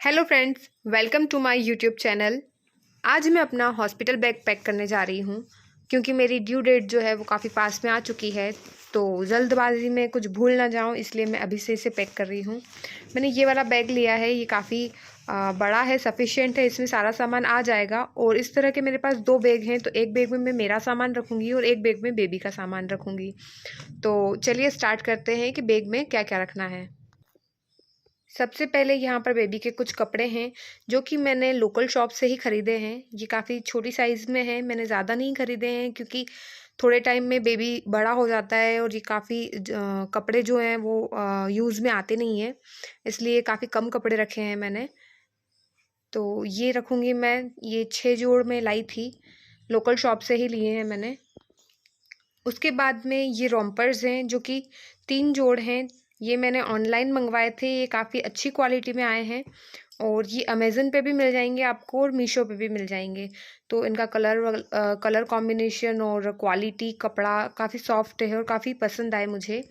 Hello friends, welcome to my YouTube channel. आज मैं अपना हॉस्पिटल बैग पैक करने जा रही हूँ क्योंकि मेरी ड्यू डेट जो है वो काफ़ी पास में आ चुकी है। तो जल्दबाजी में कुछ भूल ना जाऊँ इसलिए मैं अभी से इसे पैक कर रही हूँ। मैंने ये वाला बैग लिया है, ये काफ़ी बड़ा है, सफिशिएंट है, इसमें सारा सामान आ जाएगा। और इस तरह के मेरे पास दो बैग हैं, तो एक बैग में मैं मेरा सामान रखूँगी और एक बैग में बेबी का सामान रखूँगी। तो चलिए स्टार्ट करते हैं कि बैग में क्या क्या रखना है। सबसे पहले यहाँ पर बेबी के कुछ कपड़े हैं जो कि मैंने लोकल शॉप से ही ख़रीदे हैं। ये काफ़ी छोटी साइज़ में है, मैंने ज़्यादा नहीं ख़रीदे हैं क्योंकि थोड़े टाइम में बेबी बड़ा हो जाता है और ये काफ़ी कपड़े जो हैं वो यूज़ में आते नहीं हैं, इसलिए काफ़ी कम कपड़े रखे हैं मैंने। तो ये रखूँगी मैं, ये 6 जोड़ में लाई थी, लोकल शॉप से ही लिए हैं मैंने। उसके बाद में ये रोम्पर्स हैं जो कि 3 जोड़ हैं। ये मैंने ऑनलाइन मंगवाए थे, ये काफ़ी अच्छी क्वालिटी में आए हैं और ये अमेज़न पे भी मिल जाएंगे आपको और मीशो पे भी मिल जाएंगे। तो इनका कलर कॉम्बिनेशन और क्वालिटी, कपड़ा काफ़ी सॉफ्ट है और काफ़ी पसंद आए मुझे।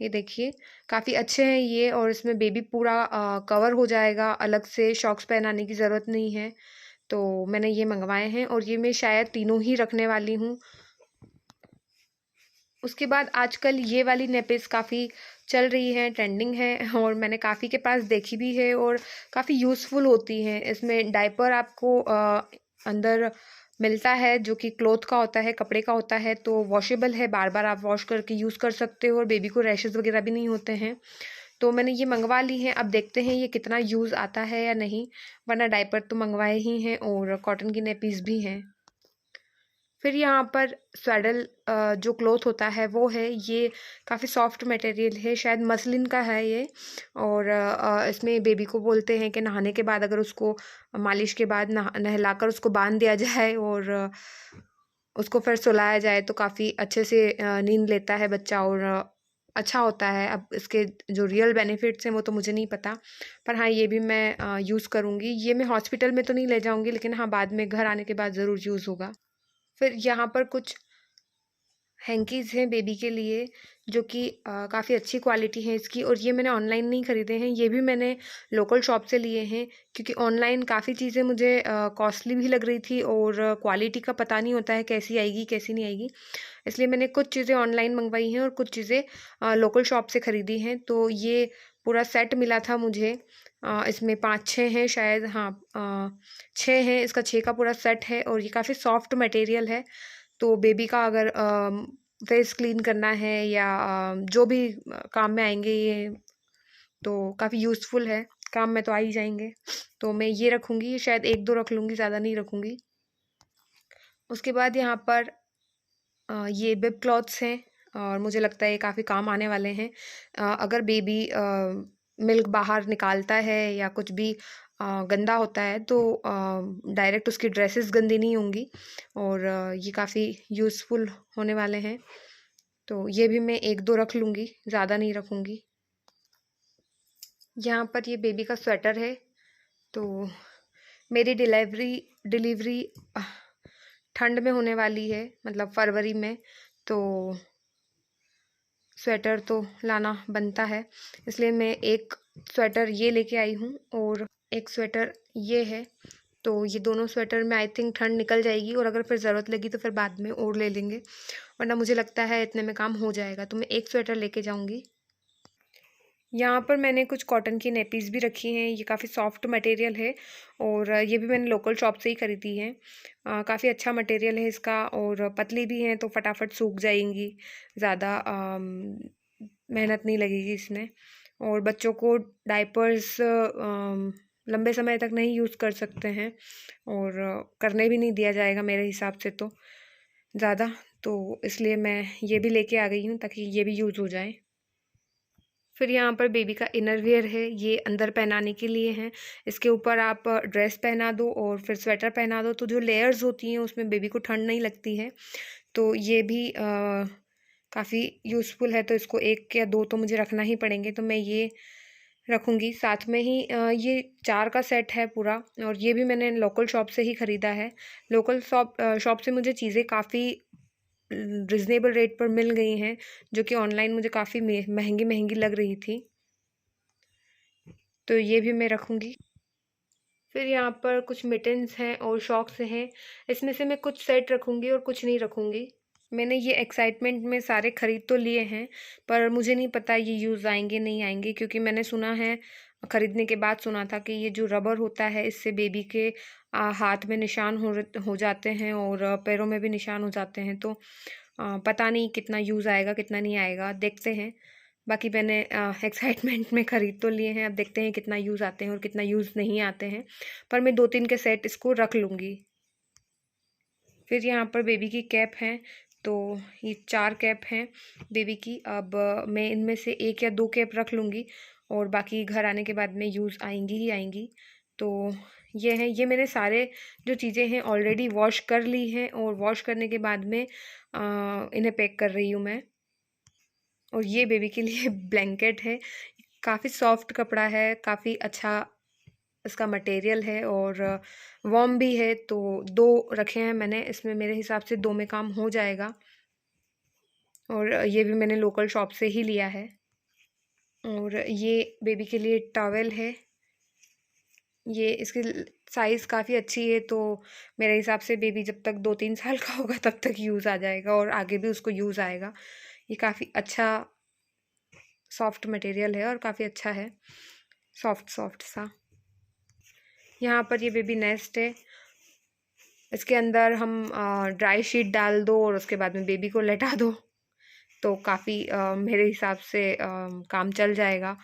ये देखिए, काफ़ी अच्छे हैं ये, और इसमें बेबी पूरा कवर हो जाएगा, अलग से सॉक्स पहनाने की ज़रूरत नहीं है। तो मैंने ये मंगवाए हैं और ये मैं शायद तीनों ही रखने वाली हूँ। उसके बाद आजकल ये वाली नेपेज़ काफ़ी चल रही हैं, ट्रेंडिंग है और मैंने काफ़ी के पास देखी भी है और काफ़ी यूज़फुल होती हैं। इसमें डायपर आपको अंदर मिलता है जो कि क्लॉथ का होता है, कपड़े का होता है, तो वॉशेबल है, बार-बार आप वॉश करके यूज़ कर सकते हो और बेबी को रैशेज़ वगैरह भी नहीं होते हैं। तो मैंने ये मंगवा ली हैं, अब देखते हैं ये कितना यूज़ आता है या नहीं, वरना डायपर तो मंगवाए ही हैं और कॉटन की नेपीज़ भी हैं। फिर यहाँ पर स्वेडल जो क्लॉथ होता है वो है, ये काफ़ी सॉफ्ट मटेरियल है, शायद मसलिन का है ये। और इसमें बेबी को बोलते हैं कि नहाने के बाद अगर उसको मालिश के बाद नहलाकर उसको बांध दिया जाए और उसको फिर सुलाया जाए तो काफ़ी अच्छे से नींद लेता है बच्चा और अच्छा होता है। अब इसके जो रियल बेनिफिट्स हैं वो तो मुझे नहीं पता, पर हाँ ये भी मैं यूज़ करूँगी। ये मैं हॉस्पिटल में तो नहीं ले जाऊँगी, लेकिन हाँ बाद में घर आने के बाद ज़रूर यूज़ होगा। फिर यहाँ पर कुछ हैंकीज़ हैं बेबी के लिए जो कि काफ़ी अच्छी क्वालिटी है इसकी, और ये मैंने ऑनलाइन नहीं ख़रीदे हैं, ये भी मैंने लोकल शॉप से लिए हैं क्योंकि ऑनलाइन काफ़ी चीज़ें मुझे कॉस्टली भी लग रही थी और क्वालिटी का पता नहीं होता है कैसी आएगी कैसी नहीं आएगी। इसलिए मैंने कुछ चीज़ें ऑनलाइन मंगवाई हैं और कुछ चीज़ें लोकल शॉप से ख़रीदी हैं। तो ये पूरा सेट मिला था मुझे, इसमें 5-6 हैं शायद, हाँ 6 हैं, इसका 6 का पूरा सेट है और ये काफ़ी सॉफ्ट मटेरियल है। तो बेबी का अगर फेस क्लीन करना है या जो भी काम में आएँगे ये, तो काफ़ी यूज़फुल है, काम में तो आ ही जाएँगे। तो मैं ये रखूँगी, शायद 1-2 रख लूँगी, ज़्यादा नहीं रखूँगी। उसके बाद यहाँ पर ये बेब क्लॉथ्स हैं और मुझे लगता है ये काफ़ी काम आने वाले हैं। अगर बेबी मिल्क बाहर निकालता है या कुछ भी गंदा होता है तो डायरेक्ट उसकी ड्रेसेस गंदी नहीं होंगी और ये काफ़ी यूज़फुल होने वाले हैं। तो ये भी मैं 1-2 रख लूँगी, ज़्यादा नहीं रखूँगी। यहाँ पर ये बेबी का स्वेटर है। तो मेरी डिलीवरी ठंड में होने वाली है, मतलब फरवरी में, तो स्वेटर तो लाना बनता है, इसलिए मैं एक स्वेटर ये लेके आई हूँ और एक स्वेटर ये है। तो ये दोनों स्वेटर में आई थिंक ठंड निकल जाएगी और अगर फिर ज़रूरत लगी तो फिर बाद में और ले लेंगे, वरना मुझे लगता है इतने में काम हो जाएगा। तो मैं एक स्वेटर लेके जाऊँगी। यहाँ पर मैंने कुछ कॉटन की नेपीज़ भी रखी हैं, ये काफ़ी सॉफ्ट मटेरियल है और ये भी मैंने लोकल शॉप से ही खरीदी है। काफ़ी अच्छा मटेरियल है इसका और पतली भी हैं तो फटाफट सूख जाएंगी, ज़्यादा मेहनत नहीं लगेगी इसमें। और बच्चों को डायपर्स लंबे समय तक नहीं यूज़ कर सकते हैं और करने भी नहीं दिया जाएगा मेरे हिसाब से तो ज़्यादा, तो इसलिए मैं ये भी लेके आ गई हूँ ताकि ये भी यूज़ हो जाए। फिर यहाँ पर बेबी का इनर वियर है, ये अंदर पहनाने के लिए हैं। इसके ऊपर आप ड्रेस पहना दो और फिर स्वेटर पहना दो तो जो लेयर्स होती हैं उसमें बेबी को ठंड नहीं लगती है। तो ये भी काफ़ी यूज़फुल है, तो इसको 1 या 2 तो मुझे रखना ही पड़ेंगे, तो मैं ये रखूँगी। साथ में ही ये 4 का सेट है पूरा और ये भी मैंने लोकल शॉप से ही ख़रीदा है। लोकल शॉप से मुझे चीज़ें काफ़ी रिजनेबल रेट पर मिल गई हैं जो कि ऑनलाइन मुझे काफ़ी महंगी महंगी लग रही थी, तो ये भी मैं रखूँगी। फिर यहाँ पर कुछ मिटन्स हैं और शॉक्स हैं। इसमें से मैं कुछ सेट रखूँगी और कुछ नहीं रखूँगी। मैंने ये एक्साइटमेंट में सारे ख़रीद तो लिए हैं, पर मुझे नहीं पता ये यूज़ आएँगे नहीं आएँगे, क्योंकि मैंने सुना है, ख़रीदने के बाद सुना था कि ये जो रबर होता है इससे बेबी के हाथ में निशान हो जाते हैं और पैरों में भी निशान हो जाते हैं। तो पता नहीं कितना यूज़ आएगा कितना नहीं आएगा, देखते हैं। बाकी मैंने एक्साइटमेंट में ख़रीद तो लिए हैं, अब देखते हैं कितना यूज़ आते हैं और कितना यूज़ नहीं आते हैं। पर मैं 2-3 के सेट इसको रख लूँगी। फिर यहाँ पर बेबी की कैप है, तो ये 4 कैप हैं बेबी की। अब मैं इनमें से 1 या 2 कैप रख लूँगी और बाकी घर आने के बाद में यूज़ आएंगी ही आएंगी। तो ये है, ये मैंने सारे जो चीज़ें हैं ऑलरेडी वॉश कर ली हैं और वॉश करने के बाद में इन्हें पैक कर रही हूँ मैं। और ये बेबी के लिए ब्लैंकेट है, काफ़ी सॉफ्ट कपड़ा है, काफ़ी अच्छा इसका मटेरियल है और वार्म भी है। तो 2 रखे हैं मैंने, इसमें मेरे हिसाब से 2 में काम हो जाएगा। और ये भी मैंने लोकल शॉप से ही लिया है। और ये बेबी के लिए टॉवेल है, ये इसकी साइज़ काफ़ी अच्छी है, तो मेरे हिसाब से बेबी जब तक 2-3 साल का होगा तब तक यूज़ आ जाएगा और आगे भी उसको यूज़ आएगा। ये काफ़ी अच्छा सॉफ्ट मटेरियल है और काफ़ी अच्छा है, सॉफ्ट सा। यहाँ पर ये बेबी नेस्ट है, इसके अंदर हम ड्राई शीट डाल दो और उसके बाद में बेबी को लेटा दो, तो काफ़ी मेरे हिसाब से काम चल जाएगा।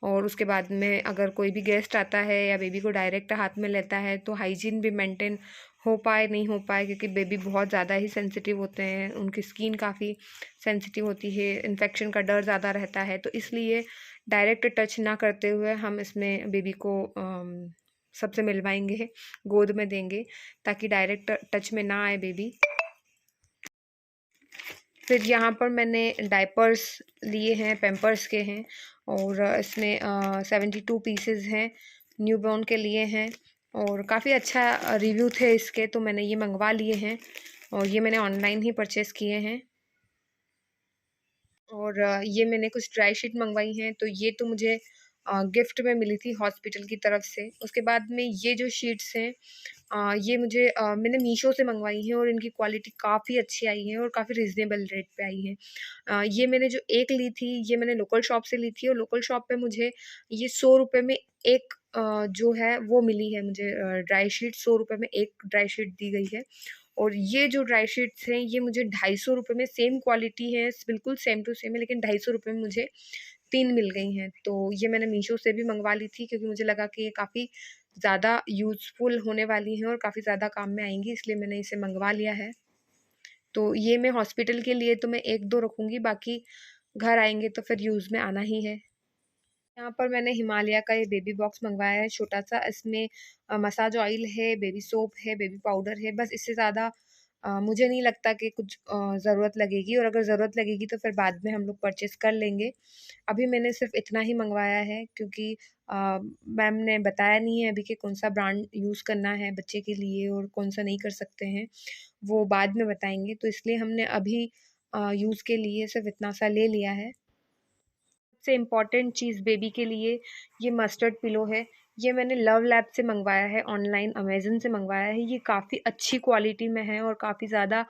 और उसके बाद में अगर कोई भी गेस्ट आता है या बेबी को डायरेक्ट हाथ में लेता है तो हाइजीन भी मेंटेन हो पाए नहीं हो पाए, क्योंकि बेबी बहुत ज़्यादा ही सेंसिटिव होते हैं, उनकी स्किन काफ़ी सेंसिटिव होती है, इन्फेक्शन का डर ज़्यादा रहता है। तो इसलिए डायरेक्ट टच ना करते हुए हम इसमें बेबी को सबसे मिलवाएंगे, गोद में देंगे, ताकि डायरेक्ट टच में ना आए बेबी। फिर यहाँ पर मैंने डायपर्स लिए हैं, पैम्पर्स के हैं, और इसमें 72 पीसेज हैं, न्यूबॉर्न के लिए हैं और काफ़ी अच्छा रिव्यू थे इसके, तो मैंने ये मंगवा लिए हैं और ये मैंने ऑनलाइन ही परचेज़ किए हैं। और ये मैंने कुछ ड्राई शीट मंगवाई हैं, तो ये तो मुझे गिफ्ट में मिली थी हॉस्पिटल की तरफ से। उसके बाद में ये जो शीट्स हैं ये मुझे मैंने मीशो से मंगवाई हैं और इनकी क्वालिटी काफ़ी अच्छी आई है और काफ़ी रिजनेबल रेट पे आई है। ये मैंने जो एक ली थी ये मैंने लोकल शॉप से ली थी और लोकल शॉप पे मुझे ये 100 रुपये में एक जो है वो मिली है मुझे, ड्राई शीट 100 रुपये में एक ड्राई शीट दी गई है। और ये जो ड्राई शीट्स हैं ये मुझे 250 रुपये में, सेम क्वालिटी है, बिल्कुल सेम टू सेम है, लेकिन 250 रुपये में मुझे 3 मिल गई हैं। तो ये मैंने मीशो से भी मंगवा ली थी, क्योंकि मुझे लगा कि ये काफ़ी ज़्यादा यूज़फुल होने वाली हैं और काफ़ी ज़्यादा काम में आएँगी, इसलिए मैंने इसे मंगवा लिया है। तो ये मैं हॉस्पिटल के लिए तो मैं 1-2 रखूँगी, बाकी घर आएँगे तो फिर यूज़ में आना ही है। यहाँ पर मैंने हिमालय का ये बेबी बॉक्स मंगवाया है छोटा-सा, इसमें मसाज ऑयल है, बेबी सोप है, बेबी पाउडर है, बस इससे ज़्यादा मुझे नहीं लगता कि कुछ ज़रूरत लगेगी, और अगर ज़रूरत लगेगी तो फिर बाद में हम लोग परचेज़ कर लेंगे। अभी मैंने सिर्फ़ इतना ही मंगवाया है, क्योंकि मैम ने बताया नहीं है अभी कि कौन-सा ब्रांड यूज़ करना है बच्चे के लिए और कौन-सा नहीं कर सकते हैं, वो बाद में बताएँगे, तो इसलिए हमने अभी यूज़ के लिए सिर्फ़ इतना सा ले लिया है। सबसे इम्पॉर्टेंट चीज़ बेबी के लिए ये मस्टर्ड पिलो है, ये मैंने लव लैब से मंगवाया है, ऑनलाइन अमेज़न से मंगवाया है। ये काफ़ी अच्छी क्वालिटी में है और काफ़ी ज़्यादा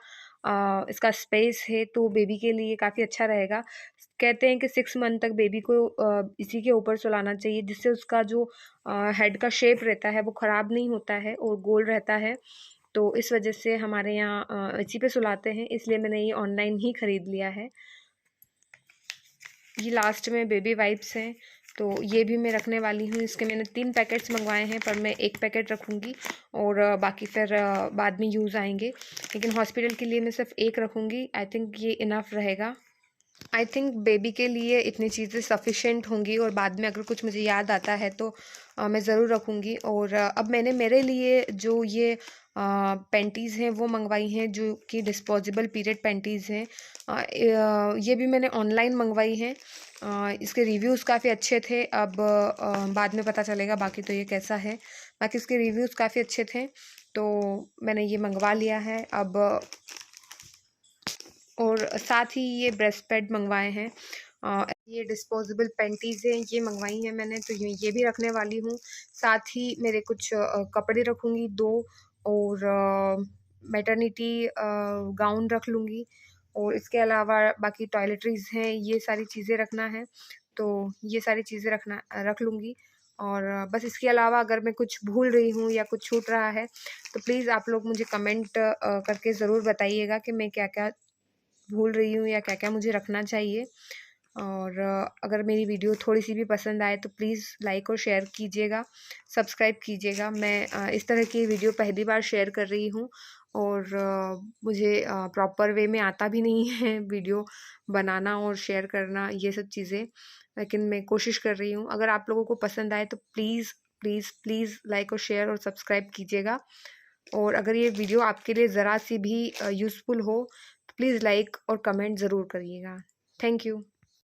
इसका स्पेस है, तो बेबी के लिए काफ़ी अच्छा रहेगा। कहते हैं कि 6 मंथ तक बेबी को इसी के ऊपर सुलाना चाहिए, जिससे उसका जो हेड का शेप रहता है वो ख़राब नहीं होता है और गोल रहता है। तो इस वजह से हमारे यहाँ इसी पे सुलाते हैं, इसलिए मैंने ये ऑनलाइन ही ख़रीद लिया है। ये लास्ट में बेबी वाइप्स हैं, तो ये भी मैं रखने वाली हूँ। इसके मैंने 3 पैकेट्स मंगवाए हैं, पर मैं 1 पैकेट रखूँगी और बाकी फिर बाद में यूज़ आएँगे। लेकिन हॉस्पिटल के लिए मैं सिर्फ 1 रखूँगी, आई थिंक ये इनफ रहेगा। आई थिंक बेबी के लिए इतनी चीज़ें सफ़िशेंट होंगी और बाद में अगर कुछ मुझे याद आता है तो मैं ज़रूर रखूँगी। और अब मैंने मेरे लिए जो ये पैंटीज़ हैं वो मंगवाई हैं, जो कि डिस्पोजेबल पीरियड पैंटीज़ हैं। ये भी मैंने ऑनलाइन मंगवाई हैं। इसके रिव्यूज़ काफ़ी अच्छे थे, अब बाद में पता चलेगा बाकी तो ये कैसा है। बाकी इसके रिव्यूज़ काफ़ी अच्छे थे, तो मैंने ये मंगवा लिया है अब। और साथ ही ये ब्रेस्ट पैड मंगवाए हैं। ये डिस्पोजेबल पैंटीज़ हैं, ये मंगवाई हैं मैंने, तो ये भी रखने वाली हूँ। साथ ही मेरे कुछ कपड़े रखूँगी 2, और मैटरनिटी गाउन रख लूँगी, और इसके अलावा बाकी टॉयलेटरीज़ हैं, ये सारी चीज़ें रखना है, तो ये सारी चीज़ें रख लूँगी। और बस इसके अलावा अगर मैं कुछ भूल रही हूँ या कुछ छूट रहा है, तो प्लीज़ आप लोग मुझे कमेंट करके ज़रूर बताइएगा कि मैं क्या-क्या भूल रही हूँ या क्या-क्या मुझे रखना चाहिए। और अगर मेरी वीडियो थोड़ी-सी भी पसंद आए तो प्लीज़ लाइक और शेयर कीजिएगा, सब्सक्राइब कीजिएगा। मैं इस तरह की वीडियो पहली बार शेयर कर रही हूँ, और मुझे प्रॉपर वे में आता भी नहीं है वीडियो बनाना और शेयर करना, ये सब चीज़ें, लेकिन मैं कोशिश कर रही हूँ। अगर आप लोगों को पसंद आए तो प्लीज़, प्लीज़, प्लीज़ लाइक और शेयर और सब्सक्राइब कीजिएगा। और अगर ये वीडियो आपके लिए ज़रा सी भी यूज़फुल हो तो प्लीज़ लाइक और कमेंट ज़रूर करिएगा। Thank you.